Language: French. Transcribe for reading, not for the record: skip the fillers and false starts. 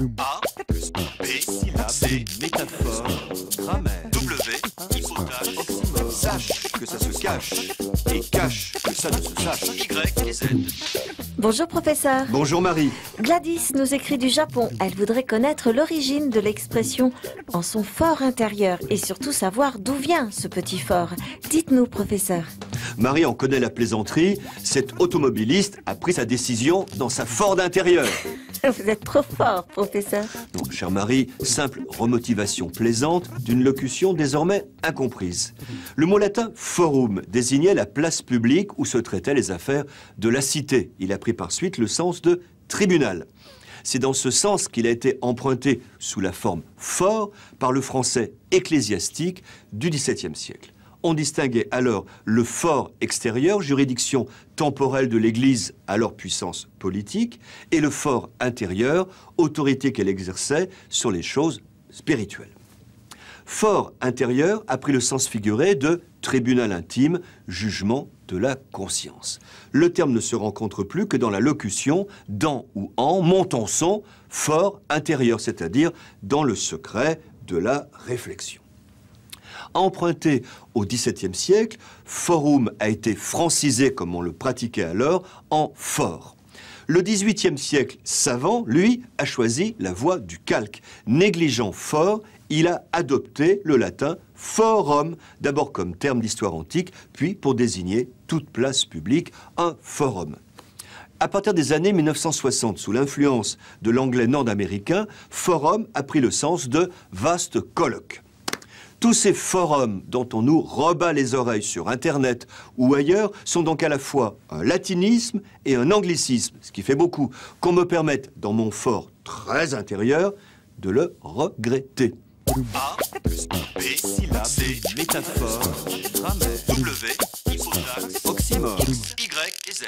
A plus B, C, métaphore, grammaire, W, hypothèse, oxymore. Sache que ça se cache et cache que ça ne se sache. Y et Z. Bonjour professeur. Bonjour Marie. Gladys nous écrit du Japon. Elle voudrait connaître l'origine de l'expression « en son fort intérieur » et surtout savoir d'où vient ce petit fort. Dites-nous professeur. Marie en connaît la plaisanterie. Cet automobiliste a pris sa décision dans sa Ford intérieure. Vous êtes trop fort professeur. Non, chère Marie, simple remotivation plaisante d'une locution désormais incomprise. Le mot latin forum désignait la place publique où se traitaient les affaires de la cité. Il a pris par suite le sens de tribunal. C'est dans ce sens qu'il a été emprunté sous la forme fort par le français ecclésiastique du XVIIe siècle. On distinguait alors le fort extérieur, juridiction temporelle de l'Église, alors puissance politique, et le fort intérieur, autorité qu'elle exerçait sur les choses spirituelles. Fort intérieur a pris le sens figuré de tribunal intime, jugement de la conscience. Le terme ne se rencontre plus que dans la locution dans ou en montant son fort intérieur, c'est-à-dire dans le secret de la réflexion. Emprunté au XVIIe siècle, forum a été francisé, comme on le pratiquait alors, en fort. Le XVIIIe siècle savant, lui, a choisi la voie du calque. Négligeant fort, il a adopté le latin forum, d'abord comme terme d'histoire antique, puis pour désigner toute place publique, un forum. À partir des années 1960, sous l'influence de l'anglais nord-américain, forum a pris le sens de vaste colloque. Tous ces forums dont on nous rebat les oreilles sur Internet ou ailleurs sont donc à la fois un latinisme et un anglicisme, ce qui fait beaucoup, qu'on me permette, dans mon fort très intérieur, de le regretter. A plus B, C, métaphore, grammaire, W, hypothèse, oxymore, Y et Z.